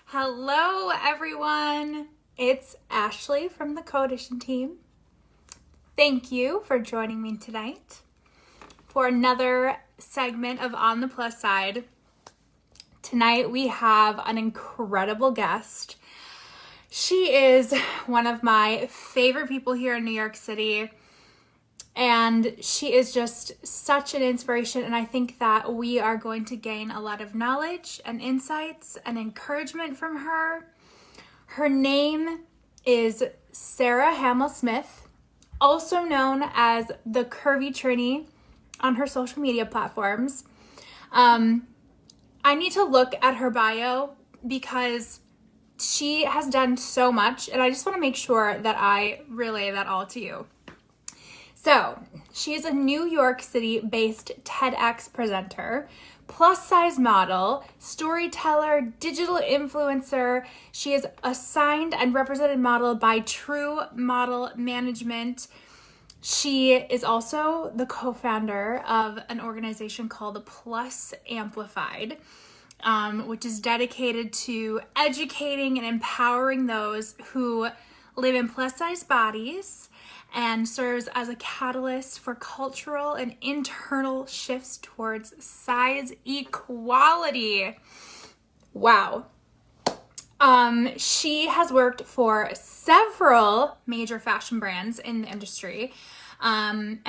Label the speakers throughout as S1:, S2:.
S1: Hello, everyone. It's Ashley from the CoEdition team. Thank you for joining me tonight for another segment of On the Plus Side. Tonight we have an incredible guest. She is one of my favorite people here in New York City, and she is just such an inspiration, and I think that we are going to gain a lot of knowledge and insights and encouragement from her. Her name is Sarah Hamel-Smith, also known as the Curvy Trini on her social media platforms. I need to look at her bio because she has done so much, and I just want to make sure that I relay that all to you. So, she is a New York City-based TedX presenter, plus-size model, storyteller, digital influencer. She is a signed and represented model by True Model Management. She is also the co-founder of an organization called Plus Amplified, which is dedicated to educating and empowering those who live in plus-size bodies, and serves as a catalyst for cultural and internal shifts towards size equality. Wow. She has worked for several major fashion brands in the industry, and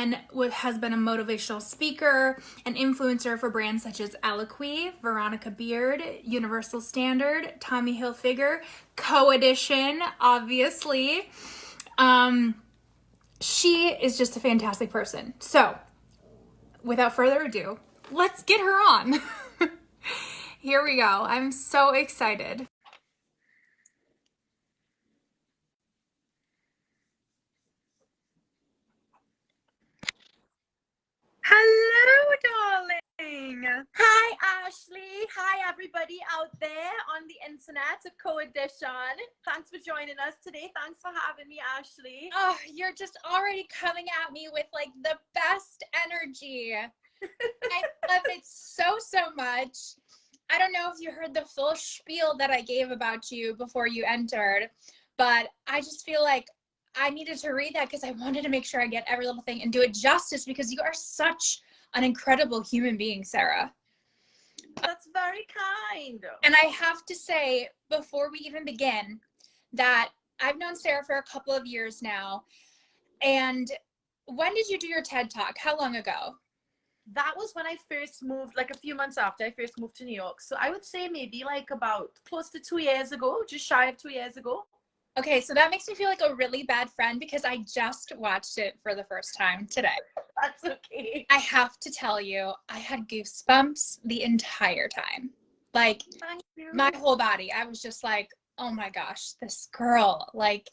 S1: has been a motivational speaker and influencer for brands such as Eloquii, Veronica Beard, Universal Standard, Tommy Hilfiger, CoEdition, obviously. She is just a fantastic person. So, without further ado, let's get her on. Here we go. I'm so excited. Hello, darling.
S2: Hi, Ashley. Hi, everybody out there on the internet at CoEdition. Thanks for joining us today. Thanks for having me, Ashley.
S1: Oh, you're just already coming at me with like the best energy. I love it so much. I don't know if you heard the full spiel that I gave about you before you entered, but I just feel like I needed to read that because I wanted to make sure I get every little thing and do it justice, because you are such an incredible human being, Sarah.
S2: That's very kind.
S1: And I have to say, before we even begin, that I've known Sarah for a couple of years now. And when did you do your TED Talk? How long ago?
S2: That was when I first moved, like a few months after I first moved to New York. So I would say maybe like about close to 2 years ago, just shy of 2 years ago.
S1: Okay, so that makes me feel like a really bad friend because I just watched it for the first time today.
S2: That's okay.
S1: I have to tell you, I had goosebumps the entire time. Like,
S2: Thank you.
S1: my whole body. I was just like, oh my gosh, this girl. Like,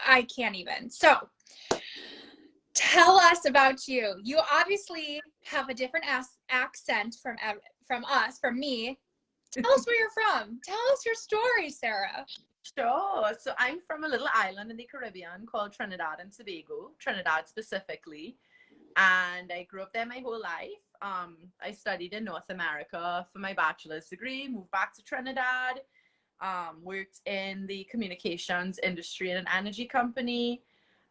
S1: I can't even. So, tell us about you. You obviously have a different accent from me. Tell us where you're from. Tell us your story, Sarah.
S2: Sure. So I'm from a little island in the Caribbean called Trinidad and Tobago, Trinidad specifically. And I grew up there my whole life. I studied in North America for my bachelor's degree, moved back to Trinidad, worked in the communications industry in an energy company,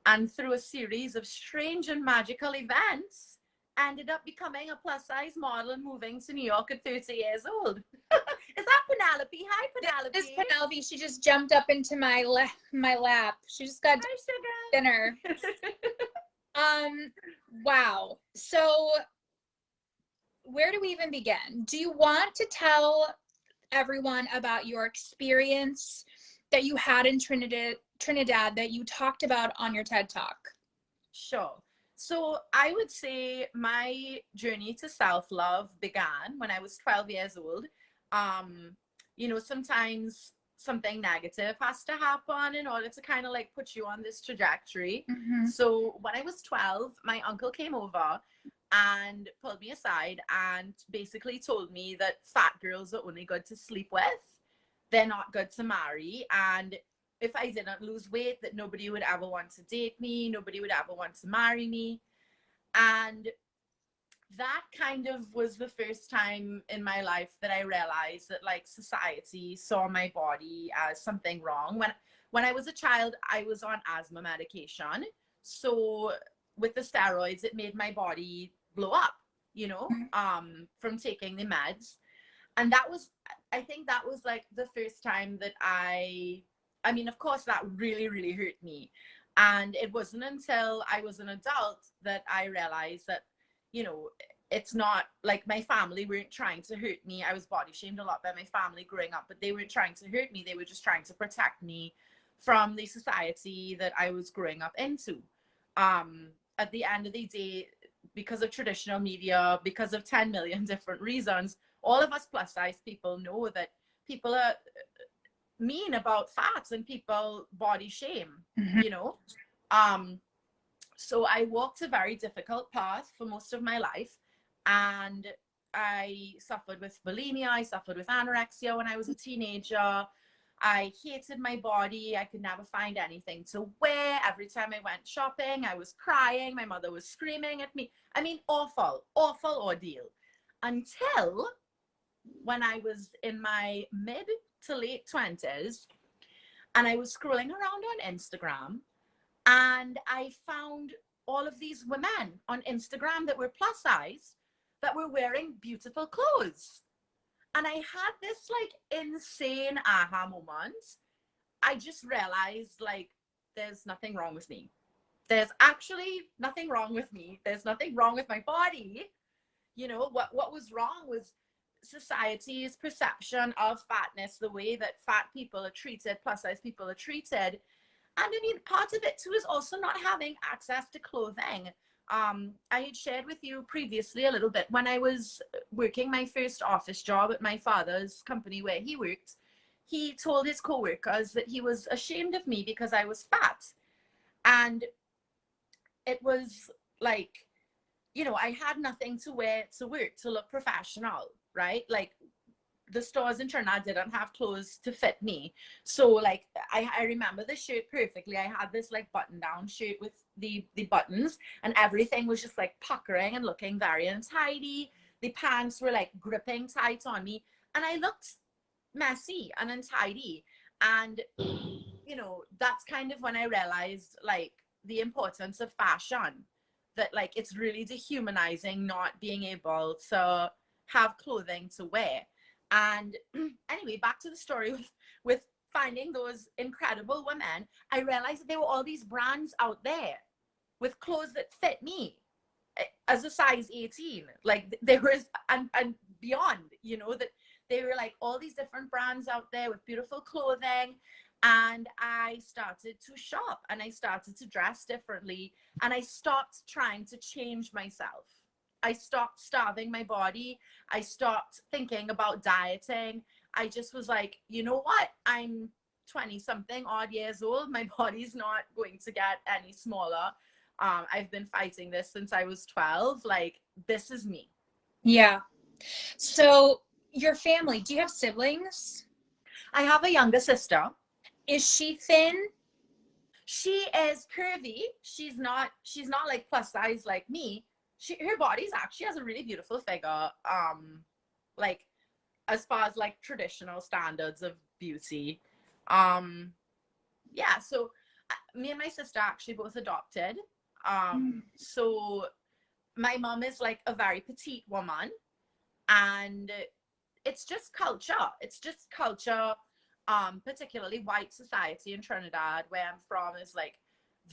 S2: and through a series of strange and magical events, ended up becoming a plus size model and moving to New York at 30 years old. Is that Penelope? Hi, Penelope.
S1: This is Penelope. She just jumped up into my lap. She just got dinner. Wow. So where do we even begin? Do you want to tell everyone about your experience that you had in Trinidad that you talked about on your TED Talk?
S2: Sure. So I would say my journey to self-love began when I was 12 years old. Sometimes something negative has to happen in order to kind of like put you on this trajectory.
S1: Mm-hmm.
S2: So when I was 12, my uncle came over and pulled me aside and basically told me that fat girls are only good to sleep with. They're not good to marry. And if I didn't lose weight, that nobody would ever want to date me. Nobody would ever want to marry me. And that kind of was the first time in my life that I realized that like society saw my body as something wrong. When I was a child, I was on asthma medication. So with the steroids, it made my body blow up, from taking the meds. And that was, I think that was like the first time that I mean, of course, that really, really hurt me. And it wasn't until I was an adult that I realized that, it's not like my family weren't trying to hurt me. I was body shamed a lot by my family growing up, but they weren't trying to hurt me. They were just trying to protect me from the society that I was growing up into. At the end of the day, because of traditional media, because of 10 million different reasons, all of us plus size people know that people are mean about fats and people body shame, you know. So I walked a very difficult path for most of my life, and I suffered with bulimia, I suffered with anorexia when I was a teenager. I hated my body. I could never find anything to wear. Every time I went shopping, I was crying. My mother was screaming at me. I mean, awful, awful ordeal. Until when I was in my mid to late 20s, and I was scrolling around on Instagram, and I found all of these women on Instagram that were plus size that were wearing beautiful clothes. And I had this like insane aha moment. I just realized like there's nothing wrong with me. There's actually nothing wrong with me. There's nothing wrong with my body. What was wrong was society's perception of fatness, the way that fat people are treated, plus size people are treated. And I mean, part of it too is also not having access to clothing. I had shared with you previously a little bit when I was working my first office job at my father's company where he worked. He told his co-workers that he was ashamed of me because I was fat. And it was like, I had nothing to wear to work to look professional, right? Like the stores in Trinidad didn't have clothes to fit me. So like I remember the shirt perfectly. I had this like button down shirt with the buttons, and everything was just like puckering and looking very untidy. The pants were like gripping tight on me, and I looked messy and untidy. And that's kind of when I realized like the importance of fashion, that like it's really dehumanizing not being able to have clothing to wear. And anyway, back to the story with finding those incredible women. I realized that there were all these brands out there with clothes that fit me as a size 18. Like there was, and beyond, that there were like all these different brands out there with beautiful clothing. And I started to shop, and I started to dress differently, and I stopped trying to change myself. I stopped starving my body. I stopped thinking about dieting. I just was like, you know what? I'm 20 something odd years old. My body's not going to get any smaller. I've been fighting this since I was 12. Like, this is me.
S1: Yeah. So your family, do you have siblings?
S2: I have a younger sister.
S1: Is she thin?
S2: She is curvy. She's not like plus size like me. Her body's actually has a really beautiful figure. Like as far as like traditional standards of beauty. Yeah, so me and my sister actually both adopted. So my mom is like a very petite woman, and it's just culture. It's just culture. Particularly white society in Trinidad, where I'm from, is like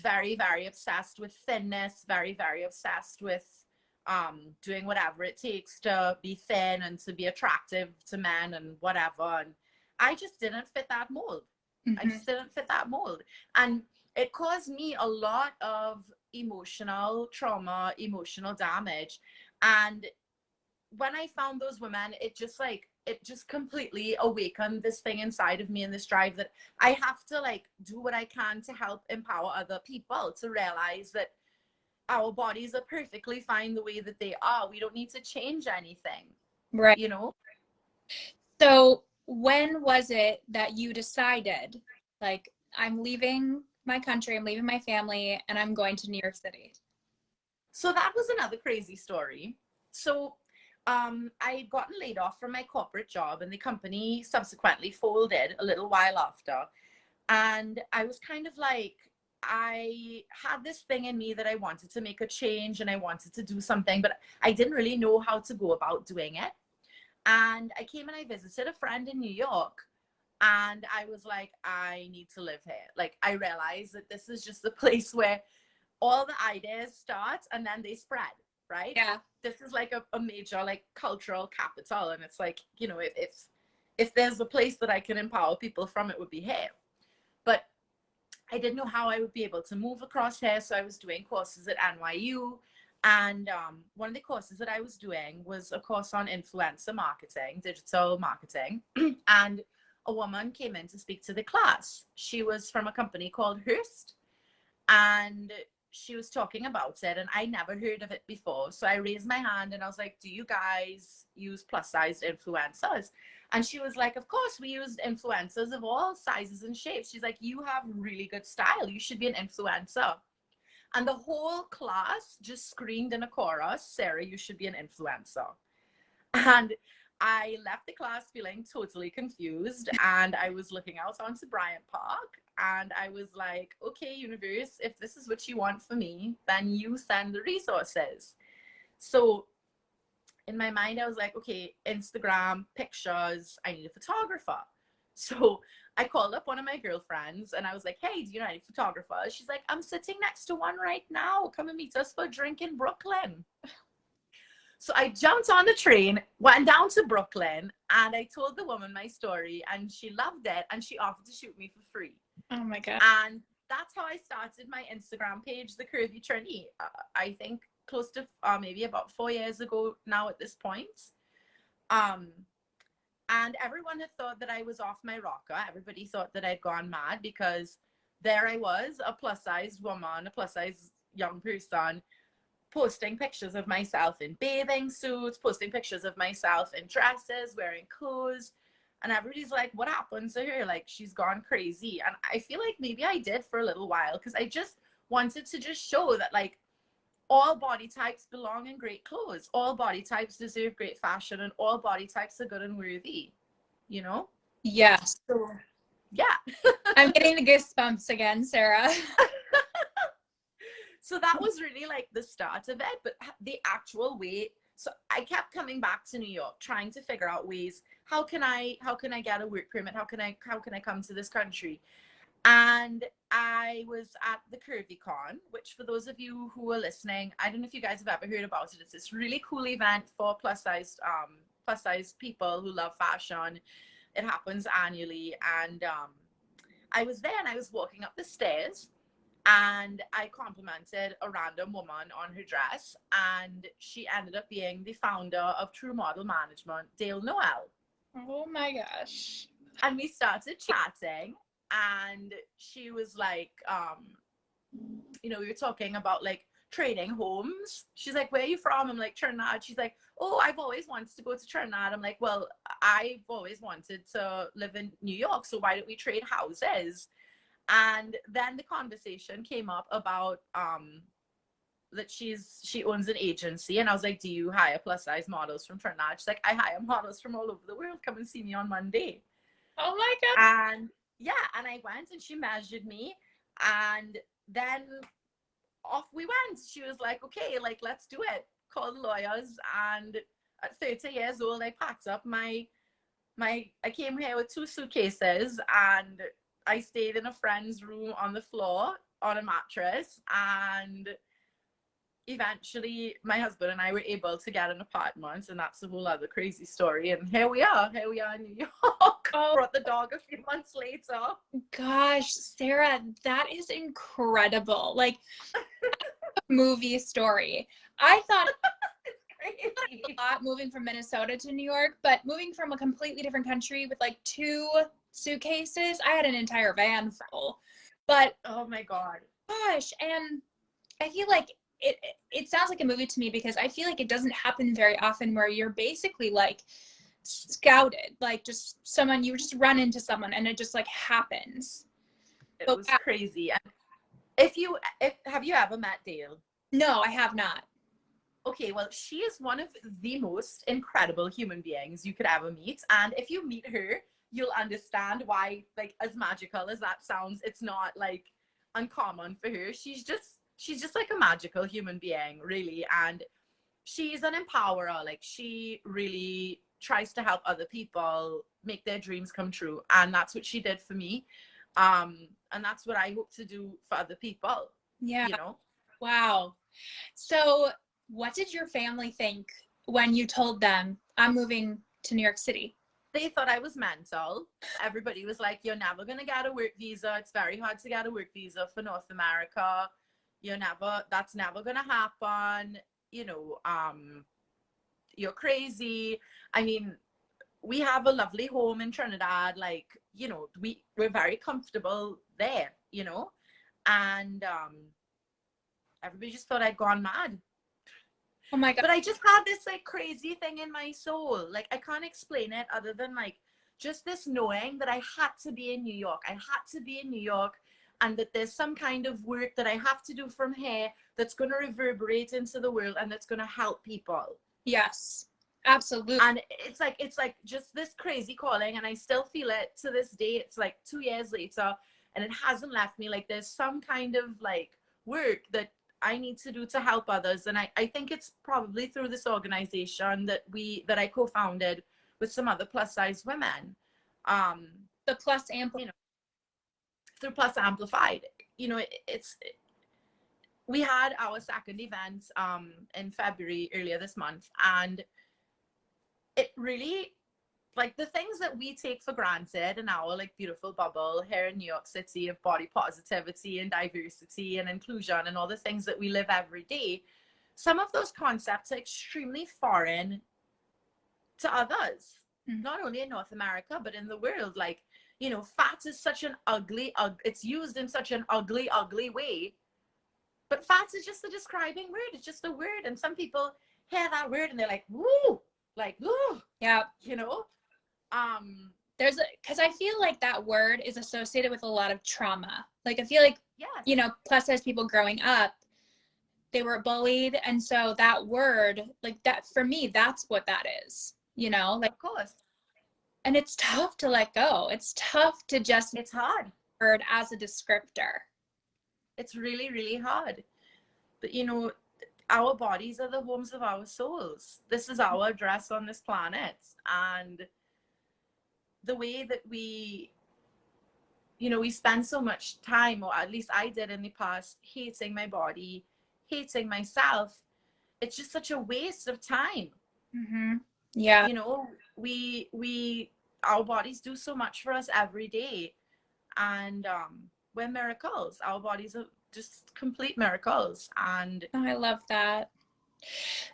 S2: very, very obsessed with thinness, very, very obsessed with doing whatever it takes to be thin and to be attractive to men and whatever. And I just didn't fit that mold. I just didn't fit that mold. And it caused me a lot of emotional trauma, emotional damage. And when I found those women, it just completely awakened this thing inside of me, and this drive that I have to like do what I can to help empower other people to realize that our bodies are perfectly fine the way that they are. We don't need to change anything.
S1: Right.
S2: So
S1: when was it that you decided, like, I'm leaving my country, I'm leaving my family, and I'm going to New York City?
S2: So that was another crazy story. So I'd gotten laid off from my corporate job, and the company subsequently folded a little while after. And I was kind of like, I had this thing in me that I wanted to make a change and I wanted to do something, but I didn't really know how to go about doing it. And I came and I visited a friend in New York, and I was like, I need to live here. Like, I realized that this is just the place where all the ideas start and then they spread, right?
S1: Yeah.
S2: This is like a major like cultural capital, and it's like, you know, if there's a place that I can empower people from, it would be here. But I didn't know how I would be able to move across here, so I was doing courses at NYU. And one of the courses that I was doing was a course on influencer marketing, digital marketing. And a woman came in to speak to the class. She was from a company called Hearst, and she was talking about it, and I never heard of it before. So I raised my hand and I was like, do you guys use plus sized influencers? And she was like, of course, we use influencers of all sizes and shapes. She's like, you have really good style. You should be an influencer. And the whole class just screamed in a chorus, Sarah, you should be an influencer. And I left the class feeling totally confused, and I was looking out onto Bryant Park, and I was like, okay, universe, if this is what you want for me, then you send the resources. So in my mind, I was like, okay, Instagram, pictures, I need a photographer. So I called up one of my girlfriends and I was like, hey, do you know any photographers? She's like, I'm sitting next to one right now. Come and meet us for a drink in Brooklyn. So I jumped on the train, went down to Brooklyn, and I told the woman my story, and she loved it, and she offered to shoot me for free.
S1: Oh my God.
S2: And that's how I started my Instagram page, The Curvy Trinity. I think close to maybe about 4 years ago now at this point. And everyone had thought that I was off my rocker. Everybody thought that I'd gone mad, because there I was, a plus-sized woman, a plus-sized young person, posting pictures of myself in bathing suits, posting pictures of myself in dresses, wearing clothes. And everybody's like, what happened to her? Like, she's gone crazy. And I feel like maybe I did for a little while, because I just wanted to just show that, like, all body types belong in great clothes. All body types deserve great fashion, and all body types are good and worthy, you know?
S1: Yes.
S2: So, yeah.
S1: I'm getting the goosebumps again, Sarah.
S2: So that was really like the start of it, but the actual way. So I kept coming back to New York, trying to figure out ways. How can I get a work permit? How can I come to this country? And I was at the CurvyCon, which, for those of you who are listening, I don't know if you guys have ever heard about it. It's this really cool event for plus sized people who love fashion. It happens annually, and I was there, and I was walking up the stairs, and I complimented a random woman on her dress, and she ended up being the founder of True Model Management, Dale Noel.
S1: Oh my gosh.
S2: And we started chatting, and she was like, you know, we were talking about like trading homes. She's like, where are you from? I'm like, Trinidad. She's like, oh, I've always wanted to go to Trinidad. I'm like, well, I've always wanted to live in New York, so why don't we trade houses? And then the conversation came up about that she owns an agency, and I was like, do you hire plus size models from Trinidad? She's like, I hire models from all over the world. Come and see me on Monday.
S1: Oh my God.
S2: And yeah, and I went, and she measured me, and then off we went. She was like, okay, like, let's do it. Call the lawyers. And at 30 years old, I packed up I came here with 2 suitcases, and I stayed in a friend's room on the floor on a mattress, and eventually my husband and I were able to get an apartment, and that's a whole other crazy story. And here we are in New York.
S1: Oh.
S2: Brought the dog a few months later.
S1: Gosh, Sarah, that is incredible. Like, a movie story. I thought
S2: It's crazy.
S1: a lot moving from Minnesota to New York, but moving from a completely different country with like 2 suitcases. I had an entire van full. But
S2: oh my God.
S1: Gosh, and I feel like it sounds like a movie to me, because I feel like it doesn't happen very often where you're basically like scouted, like just someone, you just run into someone and it just like happens.
S2: It was crazy. And have you ever met Dale?
S1: No, I have not.
S2: okay, well, she is one of the most incredible human beings you could ever meet. And if you meet her, you'll understand why, like, as magical as that sounds, it's not like uncommon for her. She's just like a magical human being, really. And she's an empowerer. Like, she really tries to help other people make their dreams come true. And that's what she did for me. And that's what I hope to do for other people.
S1: Yeah.
S2: You know?
S1: Wow. So what did your family think when you told them, I'm moving to New York City?
S2: They thought I was mental. Everybody was like, you're never going to get a work visa. It's very hard to get a work visa for North America. That's never going to happen. You're crazy. I mean, we have a lovely home in Trinidad. Like, we're very comfortable there, and everybody just thought I'd gone mad.
S1: Oh my God.
S2: But I just had this like crazy thing in my soul. Like, I can't explain it other than like just this knowing that I had to be in New York. I had to be in New York, and that there's some kind of work that I have to do from here that's going to reverberate into the world and that's going to help people.
S1: Yes, absolutely.
S2: And it's like just this crazy calling, and I still feel it to this day. It's like 2 years later, and it hasn't left me. Like, there's some kind of like work that I need to do to help others. And I think it's probably through this organization that I co-founded with some other plus size women.
S1: The Plus Amplified.
S2: Through Plus Amplified. We had our second event in February earlier this month, and it really, like, the things that we take for granted in our like beautiful bubble here in New York City of body positivity and diversity and inclusion and all the things that we live every day, some of those concepts are extremely foreign to others, not only in North America, but in the world. Like, fat is such an it's used in such an ugly way, but fat is just a describing word. It's just a word. And some people hear that word and they're like, woo, like, ooh,
S1: yeah, because I feel like that word is associated with a lot of trauma. Like, I feel like,
S2: yes,
S1: plus size people growing up, they were bullied. And so that word, like, that, for me, that's what that is, like,
S2: of course.
S1: and it's tough to let go. It's tough to just,
S2: It's hard.
S1: word as a descriptor.
S2: It's really, really hard. But our bodies are the homes of our souls. This is our address on this planet. And the way that we spend so much time, or at least I did in the past, hating my body, hating myself, it's just such a waste of time.
S1: Mm-hmm. Yeah.
S2: Our bodies do so much for us every day. And we're miracles. Our bodies are just complete miracles. And
S1: I love that.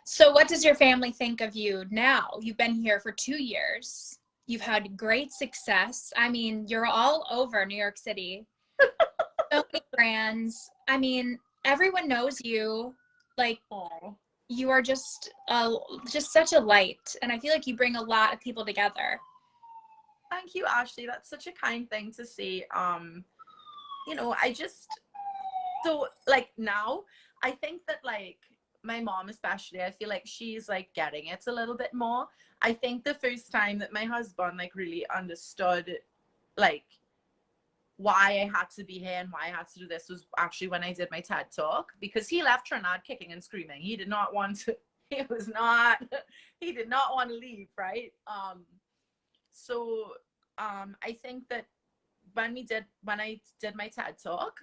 S1: So what does your family think of you now? You've been here for 2 years. You've had great success. I mean, you're all over New York City. So many brands. I mean, everyone knows you. Like, you are just such a light. And I feel like you bring a lot of people together.
S2: Thank you, Ashley. That's such a kind thing to say. So like now, I think that like my mom especially, I feel like she's like getting it a little bit more. I think the first time that my husband like really understood like why I had to be here and why I had to do this was actually when I did my TED talk, because he left Trinidad kicking and screaming. He did not want to, he did not want to leave, right? I think that when I did my TED talk,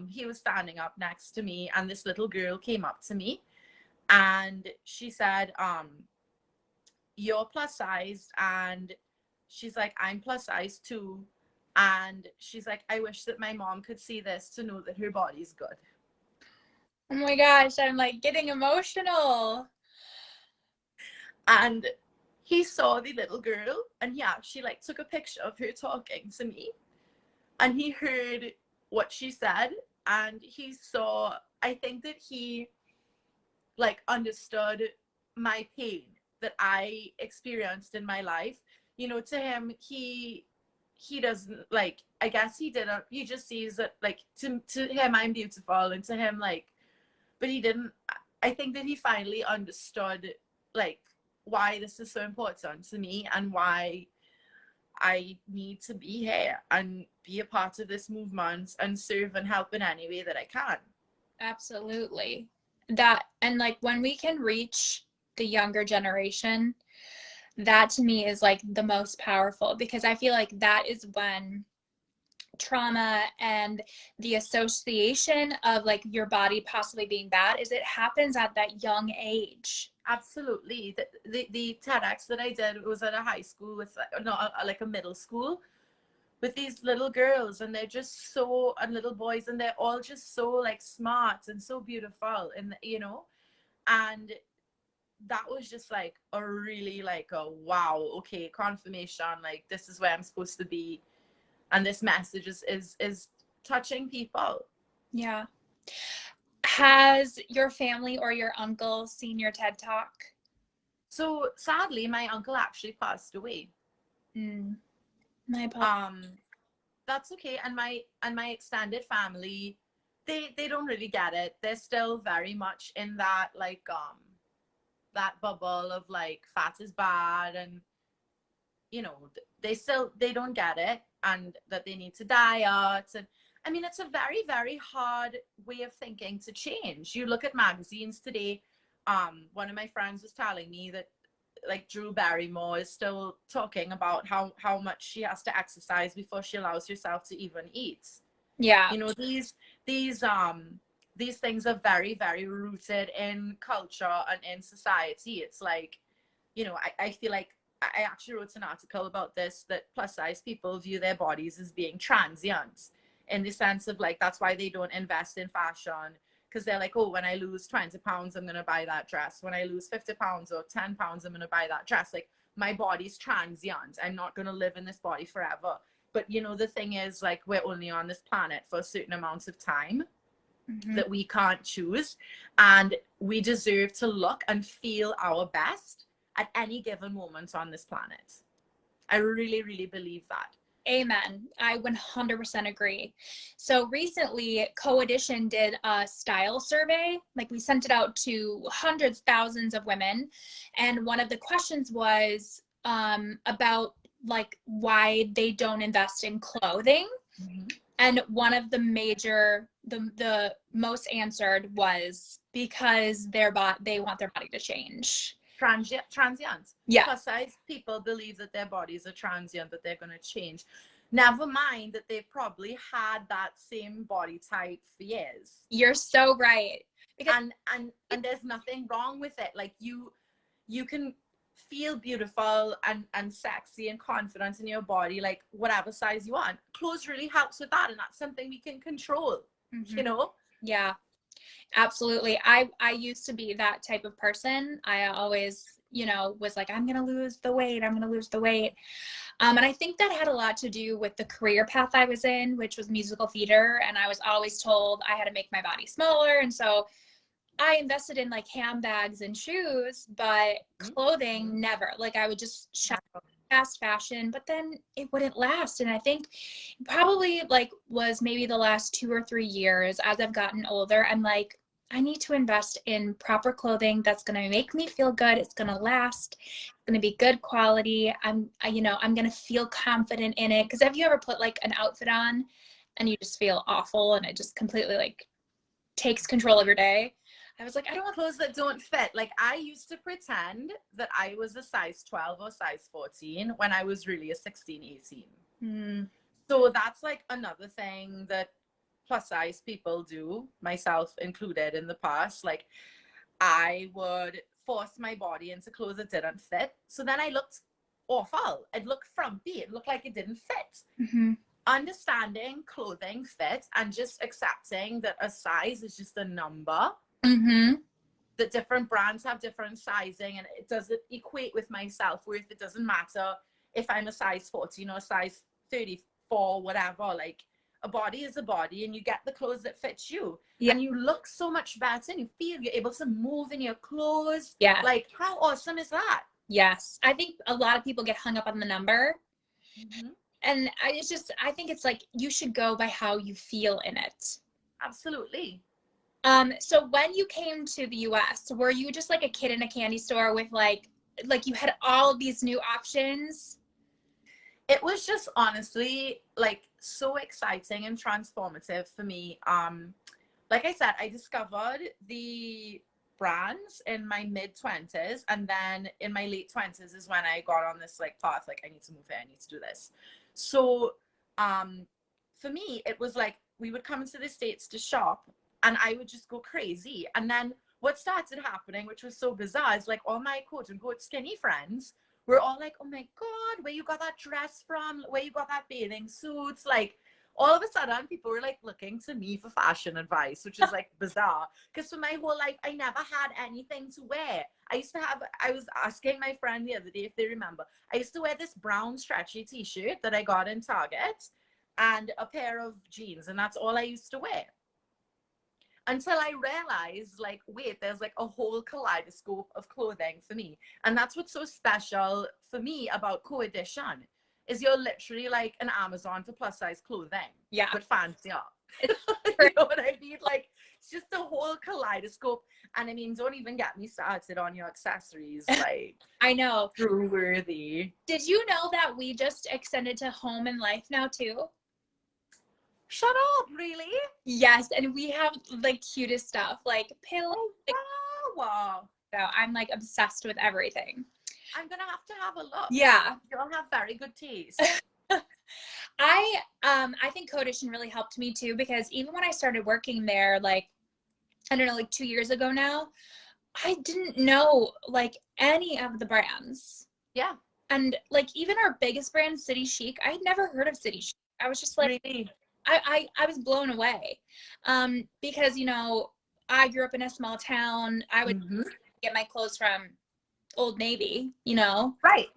S2: he was standing up next to me, and this little girl came up to me and she said, you're plus sized, and she's like, I'm plus size too. And she's like, I wish that my mom could see this to know that her body's good.
S1: Oh my gosh, I'm like getting emotional.
S2: And he saw the little girl, and she like took a picture of her talking to me, and he heard what she said, and he saw, I think that he like understood my pain that I experienced in my life. To him, he doesn't like, I guess he didn't, he just sees that like to him I'm beautiful, and to him like, but he didn't, I think that he finally understood like why this is so important to me and why I need to be here and be a part of this movement and serve and help in any way that I can.
S1: Absolutely. That, and like when we can reach the younger generation, that to me is like the most powerful, because I feel like that is when trauma and the association of like your body possibly being bad is, it happens at that young age.
S2: Absolutely. The TEDx that I did was at a high school with, like a middle school with these little girls, and they're just so, and little boys, and they're all just so like smart and so beautiful, and you know, and that was just like a really like a wow, okay, confirmation, like this is where I'm supposed to be, and this message is touching people.
S1: Yeah. Has your family or your uncle seen your TED Talk?
S2: So sadly, my uncle actually passed away.
S1: My apologies.
S2: That's okay. And my extended family, they don't really get it. They're still very much in that like that bubble of like fat is bad, and you know, they don't get it, and that they need to diet. And I mean, it's a very, very hard way of thinking to change. You look at magazines today. One of my friends was telling me that like Drew Barrymore is still talking about how much she has to exercise before she allows herself to even eat.
S1: Yeah.
S2: You know, these things are very, very rooted in culture and in society. It's like, you know, I feel like I actually wrote an article about this, that plus size people view their bodies as being transient, in the sense of like, that's why they don't invest in fashion, because they're like, oh, when I lose 20 pounds, I'm going to buy that dress. When I lose 50 pounds or 10 pounds, I'm going to buy that dress. Like, my body's transient. I'm not going to live in this body forever. But, you know, the thing is, like, we're only on this planet for a certain amount of time that we can't choose. And we deserve to look and feel our best at any given moment on this planet. I really, really believe that.
S1: Amen. I 100% agree. So recently, CoEdition did a style survey. Like, we sent it out to hundreds, thousands of women. And one of the questions was about like why they don't invest in clothing. And one of the major, the most answered was because they want their body to change.
S2: Transient.
S1: Yeah.
S2: Plus size people believe that their bodies are transient, that they're going to change. Never mind that they've probably had that same body type for years.
S1: You're so right.
S2: Because and there's nothing wrong with it. Like you can feel beautiful and sexy and confident in your body, like whatever size you want. Clothes really helps with that, and that's something we can control. You know?
S1: Yeah. Absolutely. I used to be that type of person. I always, you know, was like, I'm going to lose the weight. I'm going to lose the weight. And I think that had a lot to do with the career path I was in, which was musical theater. And I was always told I had to make my body smaller. And so I invested in like handbags and shoes, but clothing, never. Like, I would just shop fast fashion, but then it wouldn't last. And I think probably like was maybe the last 2 or 3 years as I've gotten older, I'm like, I need to invest in proper clothing that's going to make me feel good. It's going to last. It's going to be good quality. I'm going to feel confident in it. Because have you ever put like an outfit on and you just feel awful and it just completely like takes control of your day? I was like, I don't want
S2: clothes that don't fit. Like, I used to pretend that I was a size 12 or size 14 when I was really a 16, 18. So that's like another thing that plus size people do, myself included in the past. Like, I would force my body into clothes that didn't fit. So then I looked awful. It looked frumpy. It looked like it didn't fit. Understanding clothing fit and just accepting that a size is just a number. That different brands have different sizing, and it doesn't equate with my self-worth. It doesn't matter if I'm a size 14 or a size 34, whatever. Like, a body is a body, and you get the clothes that fit you. And you look so much better, and you feel you're able to move in your clothes. Like, how awesome is that?
S1: Yes. I think a lot of people get hung up on the number. And I think it's like, you should go by how you feel in it.
S2: Absolutely.
S1: So when you came to the US, were you just like a kid in a candy store with like you had all of these new options?
S2: It was just honestly like so exciting and transformative for me. Like I said, I discovered the brands in my mid-20s, and then in my late 20s is when I got on this like path, like I need to move here, I need to do this. So for me, it was like we would come into the States to shop and I would just go crazy. And then what started happening, which was so bizarre, is like all my quote unquote skinny friends were all like, oh my God, where you got that dress from? Where you got that bathing suits? Like all of a sudden people were like looking to me for fashion advice, which is like bizarre. Because for my whole life, I never had anything to wear. I was asking my friend the other day if they remember, I used to wear this brown stretchy t-shirt that I got in Target and a pair of jeans, and that's all I used to wear. Until I realized, like, wait, there's like a whole kaleidoscope of clothing for me. And that's what's so special for me about CoEdition, is you're literally like an Amazon for plus size clothing.
S1: Yeah.
S2: But fancier. You know what I mean? Like, it's just a whole kaleidoscope. And I mean, don't even get me started on your accessories. Like,
S1: I know.
S2: True worthy.
S1: Did you know that we just extended to home and life now too?
S2: Shut up, really?
S1: Yes, and we have the cutest stuff, like pillows.
S2: Oh, wow.
S1: So I'm like obsessed with everything.
S2: I'm gonna have a look.
S1: Yeah.
S2: You'll have very good taste.
S1: I think CoEdition really helped me too, because even when I started working there, like, I don't know, like 2 years ago now, I didn't know like any of the brands.
S2: Yeah.
S1: And like even our biggest brand, City Chic, I had never heard of City Chic. I was just like,
S2: Really?
S1: I was blown away. Because, you know, I grew up in a small town. I would get my clothes from Old Navy, you know?
S2: Right.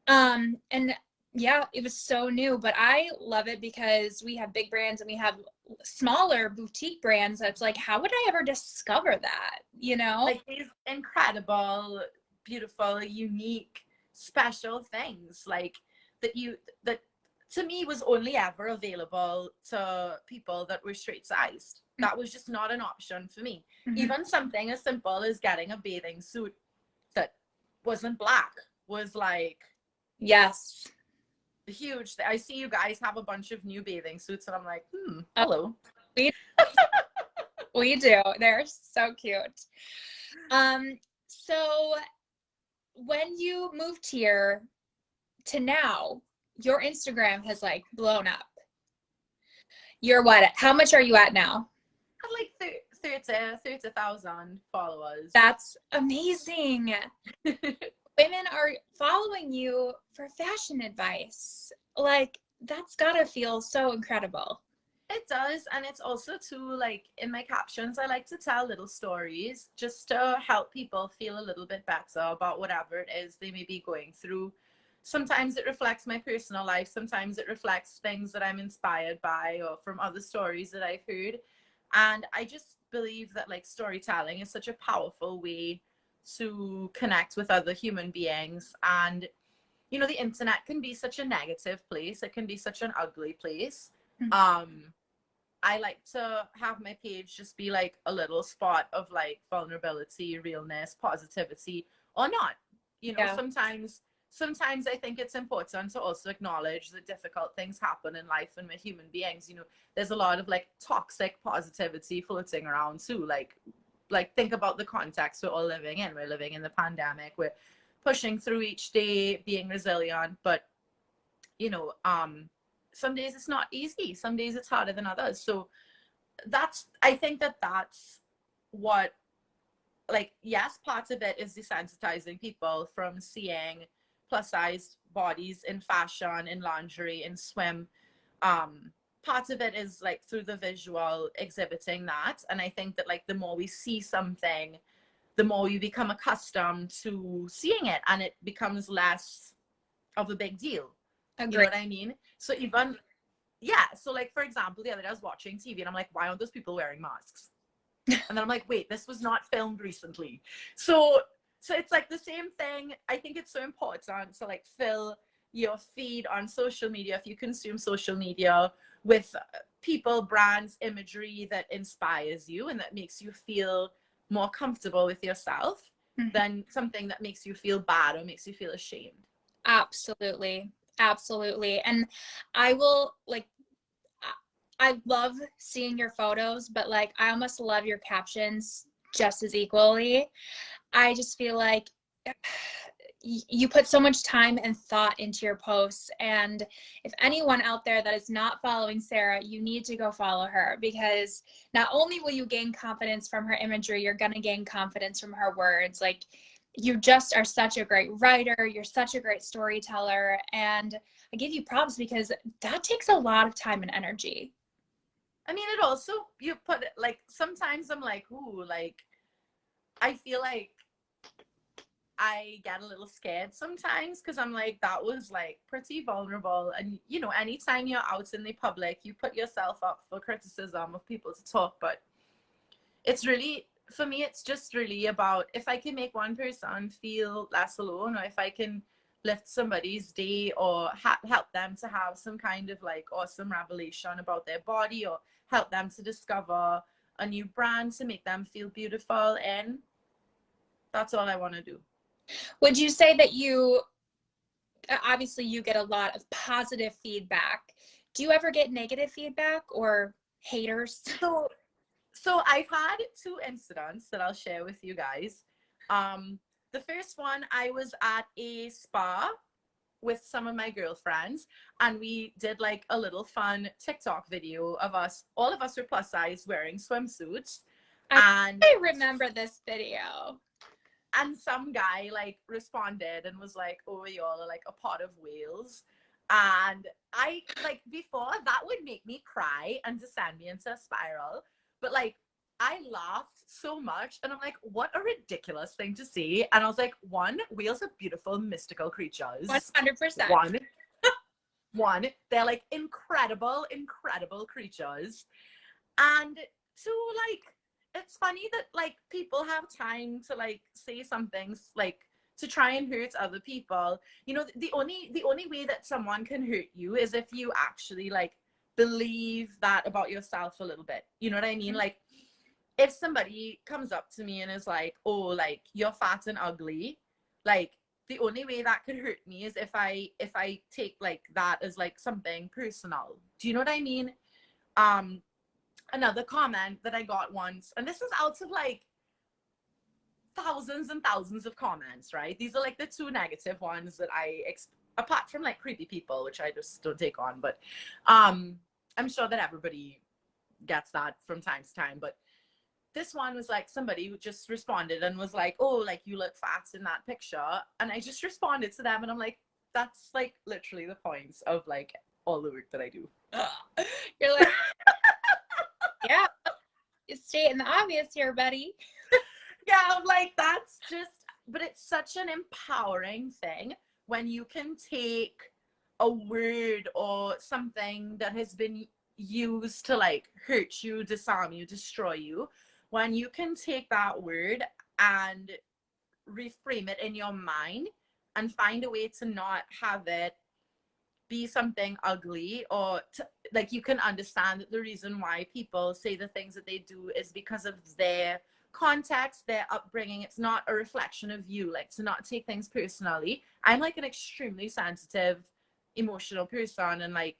S1: And yeah, it was so new, but I love it because we have big brands and we have smaller boutique brands. That's like, how would I ever discover that? You know?
S2: Like these incredible, beautiful, unique, special things like that to me was only ever available to people that were straight sized. That was just not an option for me. Even something as simple as getting a bathing suit that wasn't black was like,
S1: yes,
S2: huge. I see you guys have a bunch of new bathing suits and I'm like, hello.
S1: We do. They're so cute. So when you moved here to now, your Instagram has like blown up. You're what? How much are you at now?
S2: I had like 30,000 followers.
S1: That's amazing. Women are following you for fashion advice. Like, that's gotta feel so incredible.
S2: It does. And it's also too, like, in my captions, I like to tell little stories just to help people feel a little bit better about whatever it is they may be going through. Sometimes it reflects my personal life. Sometimes it reflects things that I'm inspired by or from other stories that I've heard. And I just believe that like storytelling is such a powerful way to connect with other human beings. And, you know, the internet can be such a negative place. It can be such an ugly place. I like to have my page just be like a little spot of like vulnerability, realness, positivity, or not. You know, sometimes I think it's important to also acknowledge that difficult things happen in life and with human beings. You know, there's a lot of like toxic positivity floating around too. Like think about the context we're all living in. We're living in the pandemic. We're pushing through each day, being resilient. But, you know, some days it's not easy. Some days it's harder than others. So I think that's what, like, yes, part of it is desensitizing people from seeing plus sized bodies in fashion, in lingerie, in swim. Part of it is like through the visual exhibiting that. And I think that like the more we see something, the more you become accustomed to seeing it and it becomes less of a big deal.
S1: Agreed.
S2: You know what I mean? So even, yeah. So like, for example, the other day I was watching TV and I'm like, why aren't those people wearing masks? And then I'm like, wait, this was not filmed recently. So it's like the same thing. I think it's so important to like fill your feed on social media, if you consume social media with people, brands, imagery that inspires you and that makes you feel more comfortable with yourself than something that makes you feel bad or makes you feel ashamed.
S1: Absolutely. Absolutely. And I will, like, I love seeing your photos, but like, I almost love your captions just as equally. I just feel like you put so much time and thought into your posts. And if anyone out there that is not following Sarah, you need to go follow her, because not only will you gain confidence from her imagery, you're going to gain confidence from her words. Like, you just are such a great writer. You're such a great storyteller. And I give you props because that takes a lot of time and energy.
S2: I mean, it also, you put it, like, sometimes I'm like, ooh, like, I feel like I get a little scared sometimes because I'm like, that was like pretty vulnerable. And, you know, anytime you're out in the public, you put yourself up for criticism of people to talk. But it's really, for me, it's just really about if I can make one person feel less alone, or if I can lift somebody's day, or help them to have some kind of like awesome revelation about their body, or help them to discover a new brand to make them feel beautiful. And that's all I want to do.
S1: Would you say that you, obviously you get a lot of positive feedback. Do you ever get negative feedback or haters?
S2: So I've had 2 incidents that I'll share with you guys. The first one, I was at a spa with some of my girlfriends, and we did like a little fun TikTok video of us. All of us were plus size wearing swimsuits.
S1: I remember this video.
S2: And some guy like responded and was like, oh, y'all are like a pot of whales. And I, like, before that would make me cry and to send me into a spiral. But like, I laughed so much, and I'm like, what a ridiculous thing to say. And I was like, one, whales are beautiful, mystical creatures.
S1: 100%.
S2: One, they're like incredible, incredible creatures. And 2, like, it's funny that like people have time to like say some things like to try and hurt other people. You know, the only way that someone can hurt you is if you actually like believe that about yourself a little bit. You know what I mean? Like, if somebody comes up to me and is like, oh, like, you're fat and ugly, like, the only way that could hurt me is if I take like that as like something personal. Do you know what I mean? Another comment that I got once, and this is out of like thousands and thousands of comments, right? These are like the 2 negative ones that apart from like creepy people, which I just don't take on, but I'm sure that everybody gets that from time to time. But this one was like, somebody who just responded and was like, oh, like, you look fat in that picture. And I just responded to them, and I'm like, that's like literally the point of like all the work that I do.
S1: You're like, yeah, it's stating the obvious here, buddy.
S2: Yeah, I'm like, that's just, but it's such an empowering thing when you can take a word or something that has been used to like hurt you, disarm you, destroy you, when you can take that word and reframe it in your mind and find a way to not have it be something ugly, or like, you can understand that the reason why people say the things that they do is because of their context, their upbringing. It's not a reflection of you. Like, to not take things personally. I'm like an extremely sensitive, emotional person, and like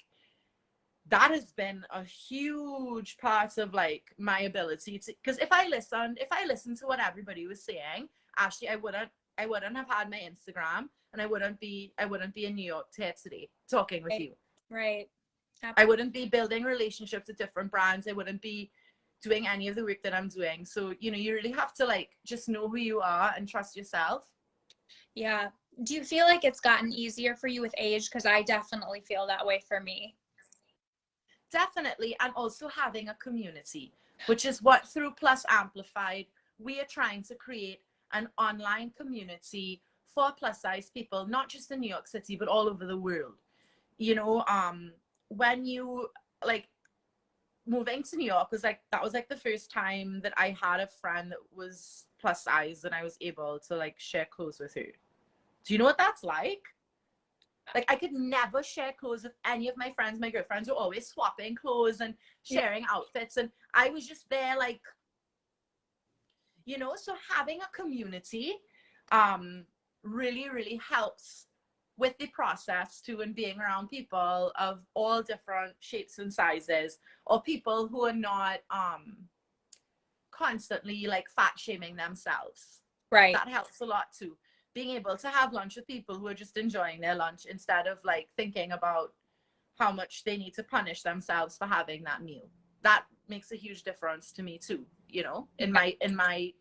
S2: that has been a huge part of like my ability to, because if I listened to what everybody was saying, actually I wouldn't have had my Instagram, and I wouldn't be in New York today talking with you.
S1: Right.
S2: Absolutely. I wouldn't be building relationships with different brands. I wouldn't be doing any of the work that I'm doing. So, you know, you really have to like just know who you are and trust yourself.
S1: Yeah. Do you feel like it's gotten easier for you with age? Because I definitely feel that way for me.
S2: Definitely. And also having a community, which is what through Plus Amplified, we are trying to create an online community for plus size people, not just in New York City, but all over the world. You know, when you like moving to New York was like, that was like the first time that I had a friend that was plus size and I was able to like share clothes with her. Do you know what that's like? Like I could never share clothes with any of my friends. My girlfriends were always swapping clothes and sharing outfits. And I was just there like, you know, so having a community really, really helps with the process too, and being around people of all different shapes and sizes, or people who are not constantly like fat shaming themselves.
S1: Right.
S2: That helps a lot too. Being able to have lunch with people who are just enjoying their lunch instead of like thinking about how much they need to punish themselves for having that meal. That makes a huge difference to me too, you know, in my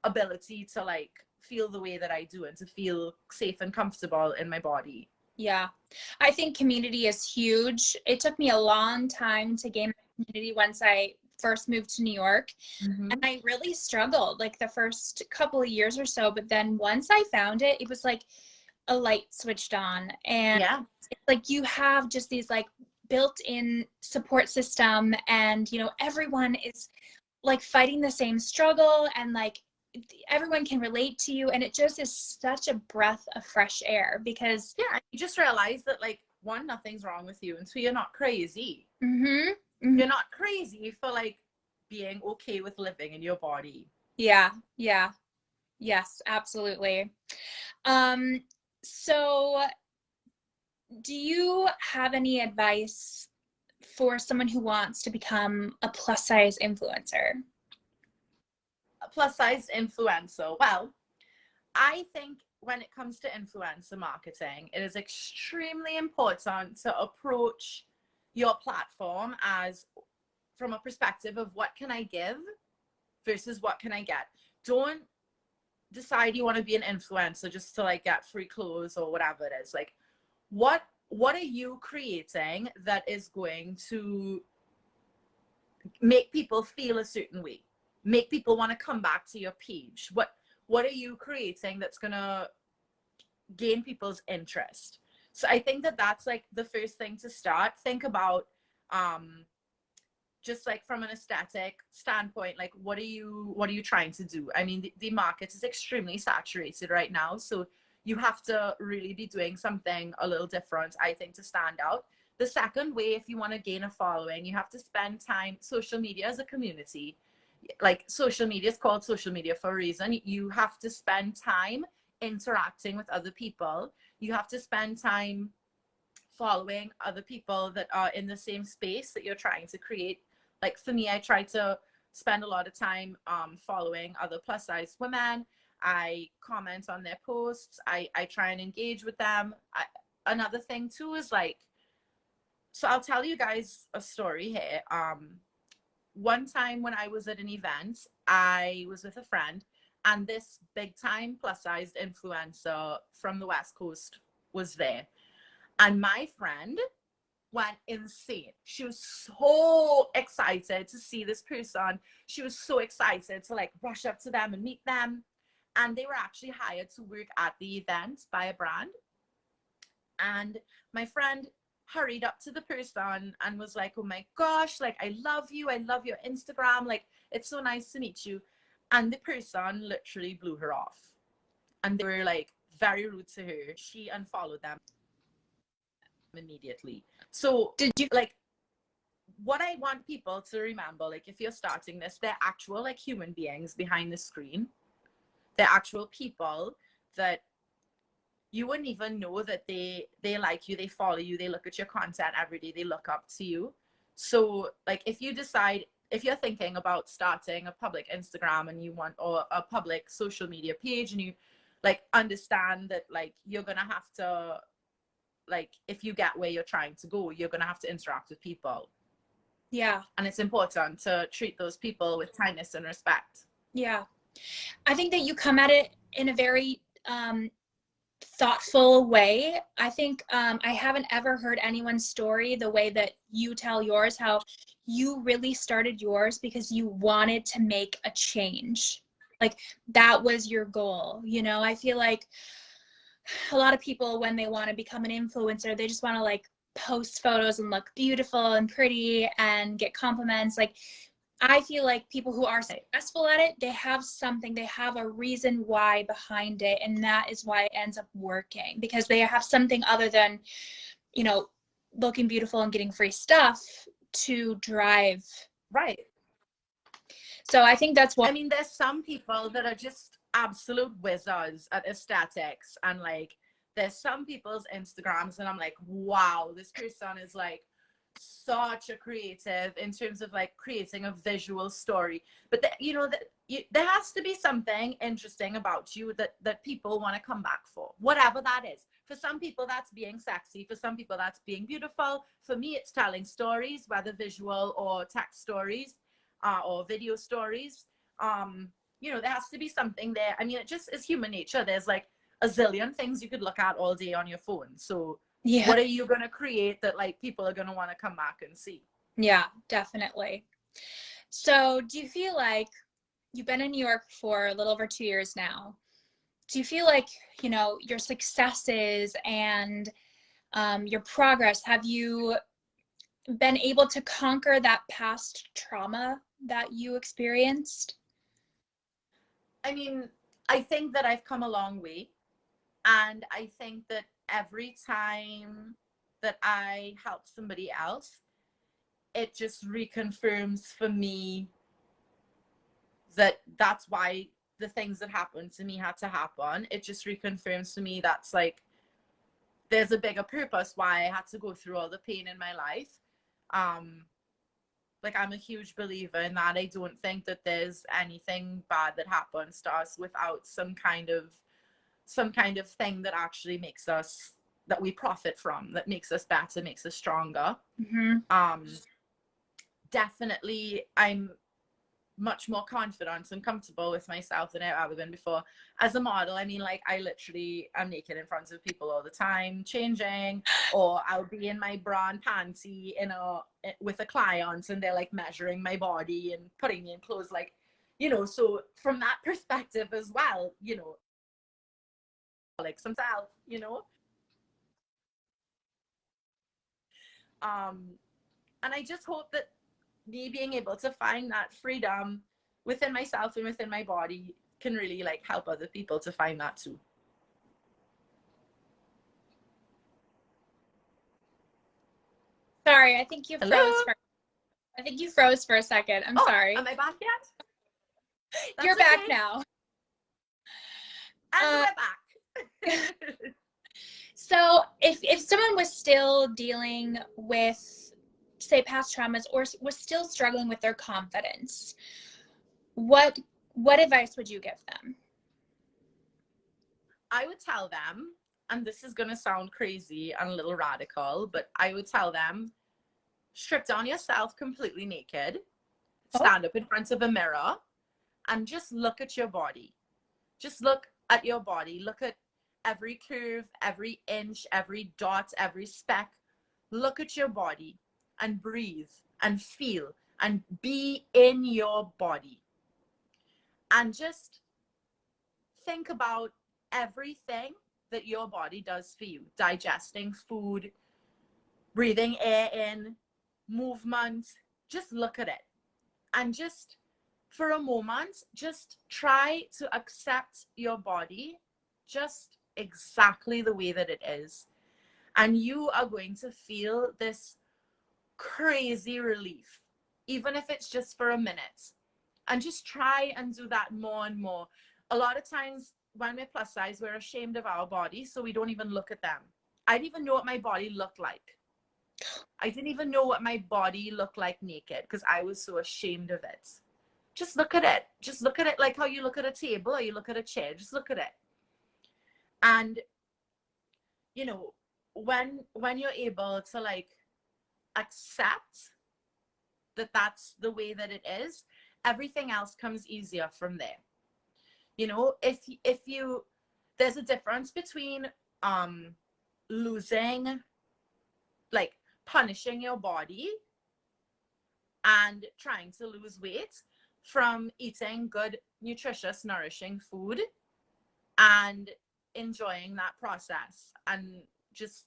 S2: ability to like feel the way that I do and to feel safe and comfortable in my body.
S1: Yeah. I think community is huge. It took me a long time to gain my community once I first moved to New York.
S2: Mm-hmm.
S1: And I really struggled like the first couple of years or so. But then once I found it, it was like a light switched on. And
S2: Yeah.
S1: it's like you have just these like built-in support system, and, you know, everyone is like fighting the same struggle, and like everyone can relate to you, and it just is such a breath of fresh air because
S2: you just realize that like one, nothing's wrong with you, and two, you're not crazy.
S1: Mm-hmm.
S2: You're not crazy for like being okay with living in your body.
S1: Yeah. Yes, absolutely. So do you have any advice for someone who wants to become a plus size influencer?
S2: A plus size influencer. Well, I think when it comes to influencer marketing, it is extremely important to approach your platform as from a perspective of what can I give versus what can I get. Don't decide you want to be an influencer just to like get free clothes or whatever it is. Like what are you creating that is going to make people feel a certain way, make people want to come back to your page? What are you creating that's going to gain people's interest? So I think that that's like the first thing to start. Think about just like from an aesthetic standpoint, like what are you trying to do? I mean, the market is extremely saturated right now, so you have to really be doing something a little different, I think, to stand out. The second way, if you want to gain a following, you have to spend time. Social media is a community. Like social media is called social media for a reason. You have to spend time interacting with other people. You have to spend time following other people that are in the same space that you're trying to create. Like for me, I try to spend a lot of time following other plus size women. I comment on their posts. I try and engage with them. Another thing too is like, so I'll tell you guys a story here. One time when I was at an event, I was with a friend, and this big time plus sized influencer from the West Coast was there. And my friend went insane. She was so excited to see this person. She was so excited to like rush up to them and meet them. And they were actually hired to work at the event by a brand. And my friend hurried up to the person and was like, oh my gosh, like I love you. I love your Instagram. Like it's so nice to meet you. And the person literally blew her off. And they were like very rude to her. She unfollowed them immediately. So
S1: Did you
S2: like what I want people to remember, like if you're starting this, they're actual like human beings behind the screen. They're actual people that you wouldn't even know that they like you, they follow you, they look at your content every day, they look up to you. So like if you decide, if you're thinking about starting a public Instagram and you want, or a public social media page, and you like understand that like you're gonna have to, like if you get where you're trying to go, you're gonna have to interact with people.
S1: Yeah.
S2: And it's important to treat those people with kindness and respect.
S1: Yeah. I think that you come at it in a very thoughtful way. I think I haven't ever heard anyone's story the way that you tell yours, how you really started yours because you wanted to make a change. Like that was your goal. You know, I feel like a lot of people, when they want to become an influencer, they just want to like post photos and look beautiful and pretty and get compliments. Like I feel like people who are successful at it, they have something, they have a reason why behind it, and that is why it ends up working, because they have something other than, you know, looking beautiful and getting free stuff to drive.
S2: Right.
S1: So I think that's what,
S2: I mean, there's some people that are just absolute wizards at aesthetics, and like there's some people's Instagrams and I'm like, wow, this person is like such a creative in terms of like creating a visual story. But you know that there has to be something interesting about you that people want to come back for, whatever that is. For some people that's being sexy, for some people that's being beautiful. For me it's telling stories, whether visual or text stories, or video stories. You know, there has to be something there. I mean, it just is human nature. There's like a zillion things you could look at all day on your phone. So
S1: yeah.
S2: What are you going to create that like people are going to want to come back and see?
S1: Yeah, definitely. So do you feel like you've been in New York for a little over 2 years now? Do you feel like, you know, your successes and your progress, have you been able to conquer that past trauma that you experienced?
S2: I mean, I think that I've come a long way. And I think that every time that I help somebody else, it just reconfirms for me that that's why the things that happened to me had to happen. It just reconfirms to me that's like, there's a bigger purpose why I had to go through all the pain in my life. Like I'm a huge believer in that. I don't think that there's anything bad that happens to us without some kind of thing that actually makes us, that we profit from, that makes us better, makes us stronger.
S1: Mm-hmm.
S2: Definitely I'm much more confident and comfortable with myself than I've ever been before. As a model, I mean, like I literally am naked in front of people all the time, changing, or I'll be in my bra and panty with a client and they're like measuring my body and putting me in clothes, like, you know. So from that perspective as well, you know, like some self, you know. And I just hope that me being able to find that freedom within myself and within my body can really like help other people to find that too.
S1: Sorry, I think you
S2: Hello?
S1: froze for a second. I'm sorry.
S2: Am I back yet? That's
S1: You're back
S2: okay.
S1: now.
S2: And we're back.
S1: So if someone was still dealing with, say, past traumas, or was still struggling with their confidence, what advice would you give them?
S2: I would tell them, and this is going to sound crazy and a little radical, but I would tell them, strip down yourself completely naked, stand up in front of a mirror, and just look at your body. Just look at your body. Look at every curve, every inch, every dot, every speck. Look at your body and breathe and feel and be in your body. And just think about everything that your body does for you. Digesting food, breathing air in, movement. Just look at it. And just for a moment, just try to accept your body just exactly the way that it is. And you are going to feel this crazy relief, even if it's just for a minute. And just try and do that more and more. A lot of times when we're plus size, we're ashamed of our bodies, so we don't even look at them. I didn't even know what my body looked like. I didn't even know what my body looked like naked because I was so ashamed of it. Just look at it. Just look at it like how you look at a table or you look at a chair. Just look at it. And, you know, when you're able to like accept that that's the way that it is, everything else comes easier from there. You know, if you, there's a difference between losing, like punishing your body and trying to lose weight, from eating good, nutritious, nourishing food and enjoying that process and just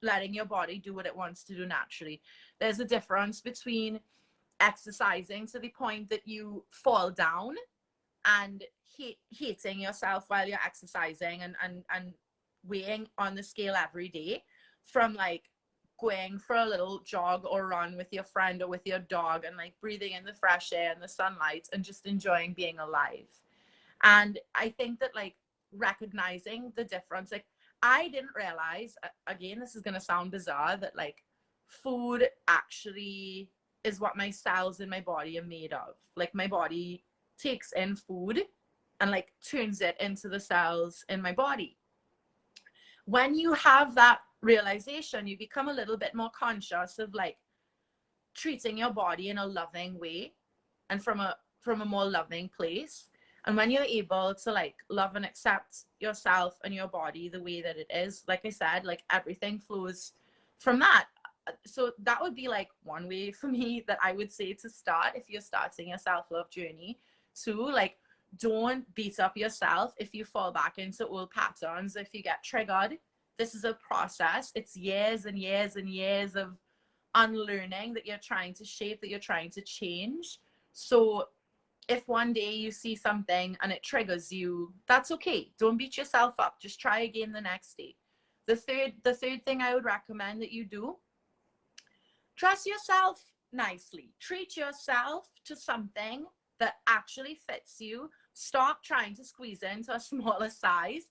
S2: letting your body do what it wants to do naturally. There's a difference between exercising to the point that you fall down and hating yourself while you're exercising and weighing on the scale every day, from like going for a little jog or run with your friend or with your dog and like breathing in the fresh air and the sunlight and just enjoying being alive. And I think that like recognizing the difference, like I didn't realize, again, this is going to sound bizarre, that like food actually is what my cells in my body are made of. Like my body takes in food and like turns it into the cells in my body. When you have that realization, you become a little bit more conscious of like treating your body in a loving way and from a more loving place. And when you're able to like love and accept yourself and your body the way that it is, like I said, like everything flows from that. So that would be like one way for me that I would say to start if you're starting a self-love journey. Two, like don't beat up yourself if you fall back into old patterns, if you get triggered. This is a process. It's years and years and years of unlearning that you're trying to shape, that you're trying to change. So if one day you see something and it triggers you, that's okay. Don't beat yourself up. Just try again the next day. The third thing I would recommend that you do, dress yourself nicely. Treat yourself to something that actually fits you. Stop trying to squeeze into a smaller size.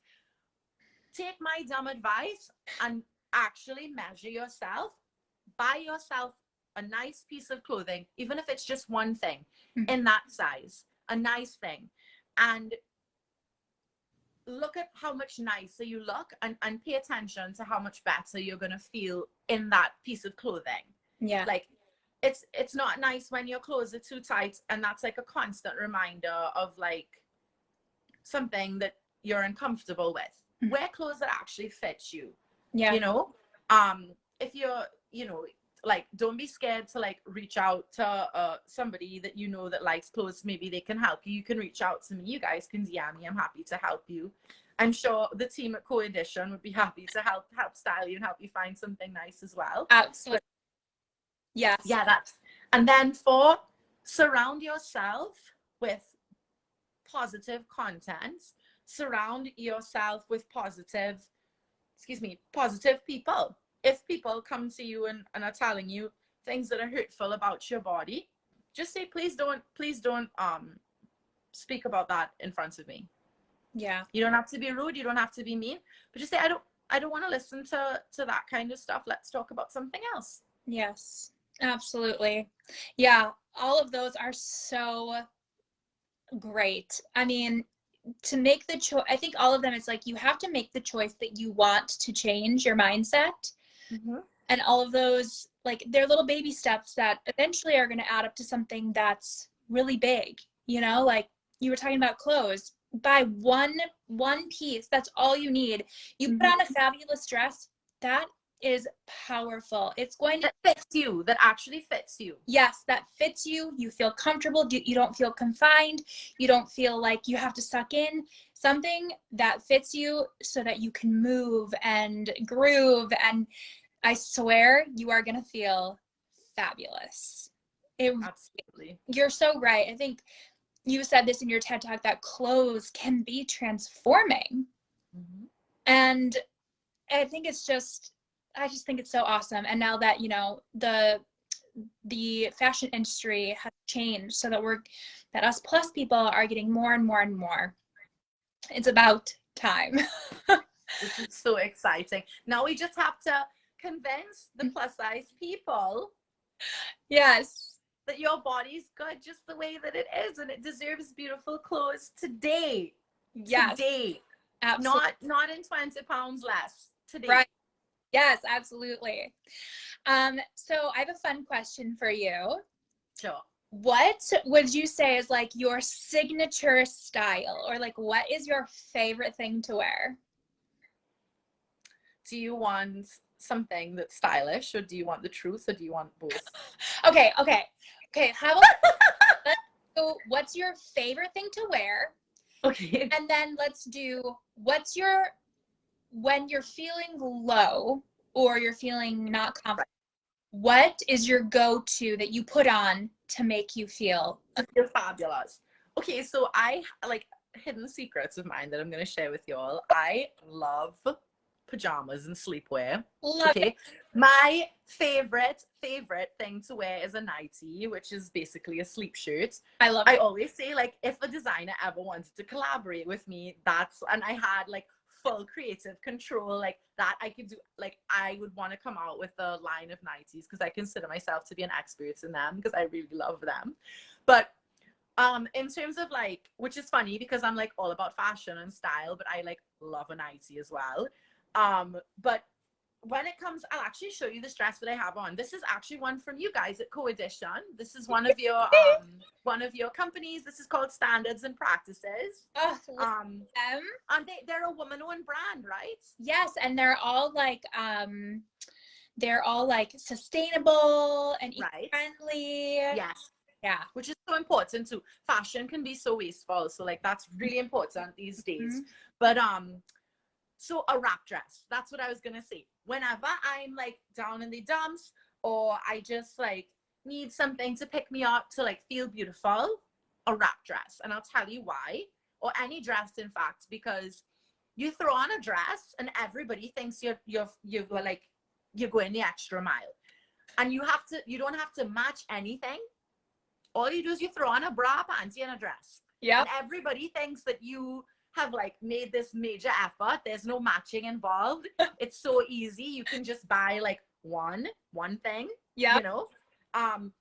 S2: Take my dumb advice and actually measure yourself. Buy yourself a nice piece of clothing, even if it's just one thing in that size, a nice thing. And look at how much nicer you look and pay attention to how much better you're going to feel in that piece of clothing.
S1: Yeah.
S2: Like it's not nice when your clothes are too tight, and that's like a constant reminder of like something that you're uncomfortable with. Wear clothes that actually fit you.
S1: Yeah.
S2: You know, if you're, you know, like don't be scared to like reach out to somebody that you know that likes clothes. Maybe they can help you. You can reach out to me. You guys can DM me. I'm happy to help you. I'm sure the team at CoEdition would be happy to help style you and help you find something nice as well.
S1: Absolutely. Yes.
S2: Yeah, that's. And then for surround yourself with positive content. Surround yourself with positive people. If people come to you and are telling you things that are hurtful about your body, just say, please don't speak about that in front of me.
S1: Yeah.
S2: You don't have to be rude, you don't have to be mean, but just say, I don't want to listen to that kind of stuff. Let's talk about something else.
S1: Yes, absolutely. Yeah, all of those are so great. I mean, to make the choice, I think all of them, it's like you have to make the choice that you want to change your mindset. And all of those, like, they're little baby steps that eventually are going to add up to something that's really big. You know, like you were talking about clothes. Buy one piece. That's all you need. You put on a fabulous dress. That is powerful. It's going to
S2: fit you. That actually fits you.
S1: Yes, that fits you. You feel comfortable. You don't feel confined. You don't feel like you have to suck in. Something that fits you so that you can move and groove. And I swear you are going to feel fabulous.
S2: Absolutely.
S1: You're so right. I think you said this in your TED Talk, that clothes can be transforming. And I think I just think it's so awesome. And now that, you know, the fashion industry has changed so that us plus people are getting more and more and more. It's about time.
S2: This is so exciting. Now we just have to convince the plus size people.
S1: Yes.
S2: That your body's good just the way that it is, and it deserves beautiful clothes today.
S1: Yes.
S2: Today.
S1: Absolutely.
S2: Not in 20 pounds less. Today.
S1: Right. Yes, absolutely. So I have a fun question for you.
S2: Sure.
S1: What would you say is like your signature style, or like what is your favorite thing to wear?
S2: Do you want something that's stylish, or do you want the truth, or do you want both?
S1: Okay. How about so what's your favorite thing to wear?
S2: Okay.
S1: And then let's do when you're feeling low or you're feeling not confident, what is your go-to that you put on to make you feel?
S2: You're fabulous. Okay, so I like hidden secrets of mine that I'm going to share with you all. I love pajamas and sleepwear.
S1: Love
S2: Okay,
S1: it.
S2: my favorite thing to wear is a nightie, which is basically a sleep shirt.
S1: I love
S2: I
S1: it.
S2: always say, like, if a designer ever wanted to collaborate with me, and I had like full creative control, like that I could do, like I would want to come out with a line of nighties because I consider myself to be an expert in them because I really love them. But in terms of like, which is funny because I'm like all about fashion and style, but I like love a nightie as well. But when it comes, I'll actually show you this dress that I have on. This is actually one from you guys at CoEdition. This is one of your companies. This is called Standards and Practices.
S1: Oh,
S2: And they're a woman-owned brand, right?
S1: yes, and they're all like sustainable and
S2: Right.
S1: eco-friendly.
S2: Yes.
S1: Yeah.
S2: Which is so important too. Fashion can be so wasteful, so like that's really important these days. But so a wrap dress, that's what I was gonna say. Whenever I'm like down in the dumps, or I just like need something to pick me up to like feel beautiful, a wrap dress. And I'll tell you why. Or any dress, in fact, because you throw on a dress and everybody thinks you're like you're going the extra mile. And you don't have to match anything. All you do is you throw on a bra, panty, and a dress.
S1: Yeah.
S2: And everybody thinks that you have like made this major effort. There's no matching involved. It's so easy. You can just buy like one thing.
S1: Yeah.
S2: You know.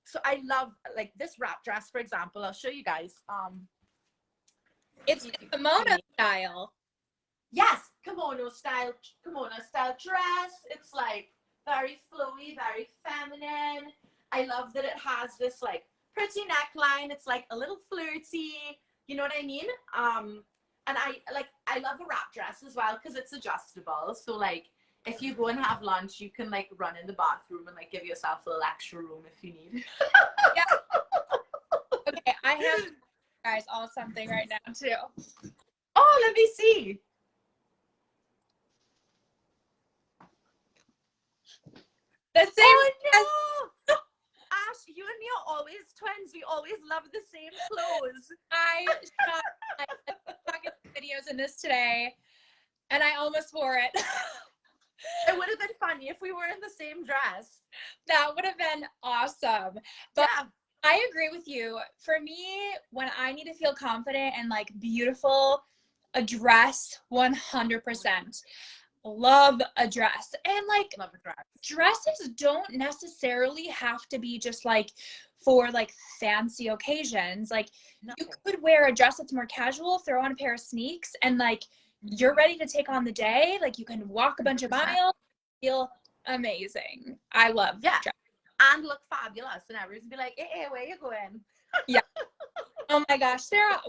S2: So I love like this wrap dress, for example. I'll show you guys.
S1: It's kimono style.
S2: Yes, kimono style dress. It's like very flowy, very feminine. I love that it has this like pretty neckline. It's like a little flirty, you know what I mean? And I love a wrap dress as well because it's adjustable. So like if you go and have lunch, you can like run in the bathroom and like give yourself a little extra room if you need.
S1: Yeah. Okay, I have guys all something right now too.
S2: Oh, let me see.
S1: The same.
S2: Oh no! Ash, you and me are always twins. We always love the same clothes.
S1: I shot videos in this today, and I almost wore it.
S2: It would have been funny if we were in the same dress.
S1: That would have been awesome. But
S2: yeah.
S1: I agree with you. For me, when I need to feel confident and like beautiful, a dress 100%. Love a dress. And like
S2: love a dress.
S1: Dresses don't necessarily have to be just like for like fancy occasions. Like you could wear a dress that's more casual, throw on a pair of sneaks, and like you're ready to take on the day. Like you can walk a bunch of miles, feel amazing. I love dresses.
S2: And look fabulous, and everyone's be like, hey, where you going?
S1: Yeah. Oh my gosh, Sarah,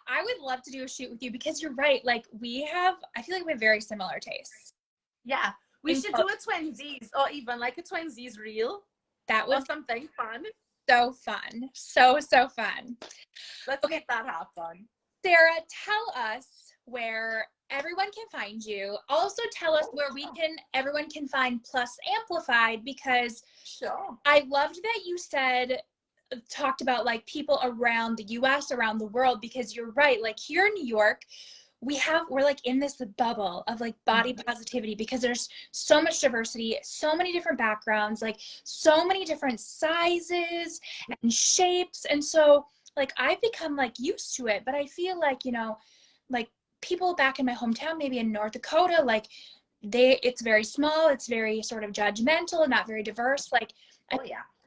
S1: I would love to do a shoot with you because you're right. Like I feel like we have very similar tastes.
S2: Yeah. We should do a twinsies or even like a twinsies reel.
S1: That was
S2: something fun.
S1: So fun. So fun.
S2: Let's get that happen.
S1: Sarah, tell us where everyone can find you. Also tell us where everyone can find Plus Amplified, because I loved that you talked about like people around the US, around the world, because you're right. Like here in New York, we're like in this bubble of like body positivity because there's so much diversity, so many different backgrounds, like so many different sizes and shapes. And so like I've become like used to it, but I feel like, you know, like people back in my hometown, maybe in North Dakota, like it's very small, it's very sort of judgmental, not very diverse. Like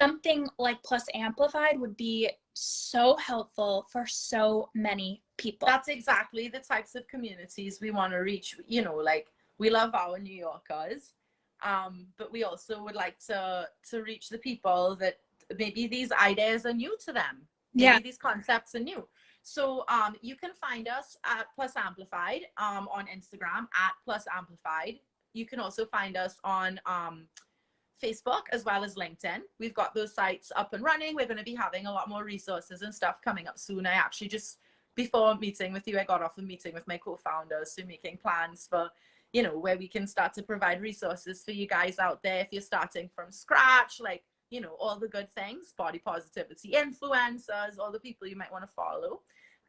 S1: something like Plus Amplified would be so helpful for so many people.
S2: That's exactly the types of communities we want to reach. You know, like we love our New Yorkers, but we also would like to reach the people that maybe these ideas are new to them. Maybe these concepts are new. So you can find us at Plus Amplified on Instagram at Plus Amplified. You can also find us on Facebook as well as LinkedIn. We've got those sites up and running. We're going to be having a lot more resources and stuff coming up soon. I actually just, before meeting with you, I got off a meeting with my co-founders, so making plans for you know, where we can start to provide resources for you guys out there if you're starting from scratch, like, you know, all the good things, body positivity influencers, all the people you might want to follow.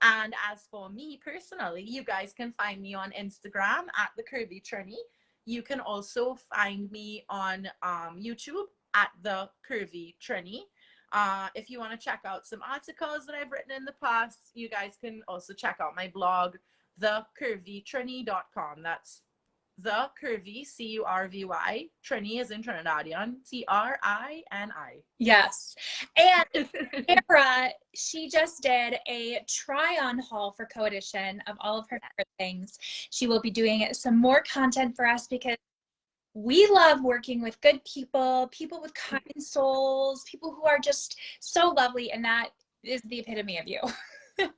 S2: And as for me personally, you guys can find me on Instagram at the Curvy Trini. You can also find me on YouTube at the Curvy Trini. If you want to check out some articles that I've written in the past, you guys can also check out my blog, thecurvytrini.com. That's the Curvy, Curvy. Trini is in Trinidadian, Trini.
S1: Yes. And Sarah, she just did a try-on haul for CoEdition of all of her favorite things. She will be doing some more content for us because we love working with good people, people with kind souls, people who are just so lovely, and that is the epitome of you.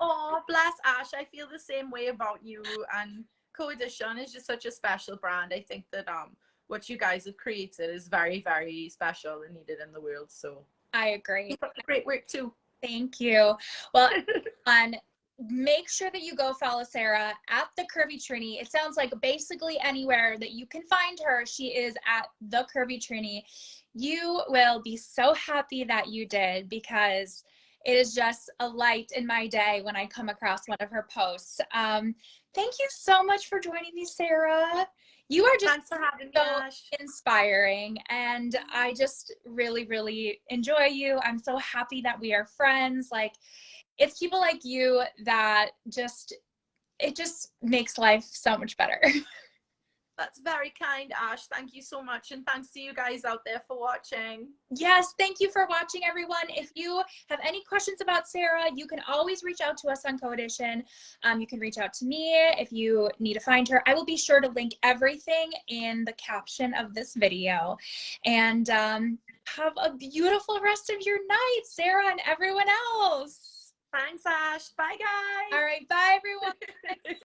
S2: Oh, bless Ash. I feel the same way about you. And CoEdition is just such a special brand. I think that what you guys have created is very, very special and needed in the world. So
S1: I agree.
S2: keep up the great work too.
S1: Thank you. Well, make sure that you go follow Sarah at the Curvy Trini. It sounds like basically anywhere that you can find her, she is at the Curvy Trini. You will be so happy that you did, because it is just a light in my day when I come across one of her posts. Thank you so much for joining me, Sarah. You are just
S2: Thanks for having me,
S1: so
S2: Ash.
S1: inspiring, and I just really, really enjoy you. I'm so happy that we are friends. Like, it's people like you that it just makes life so much better.
S2: That's very kind, Ash. Thank you so much. And thanks to you guys out there for watching.
S1: Yes, thank you for watching, everyone. If you have any questions about Sarah, you can always reach out to us on CoEdition. You can reach out to me if you need to find her. I will be sure to link everything in the caption of this video. And have a beautiful rest of your night, Sarah, and everyone else.
S2: Thanks, Ash. Bye, guys.
S1: All right, bye, everyone.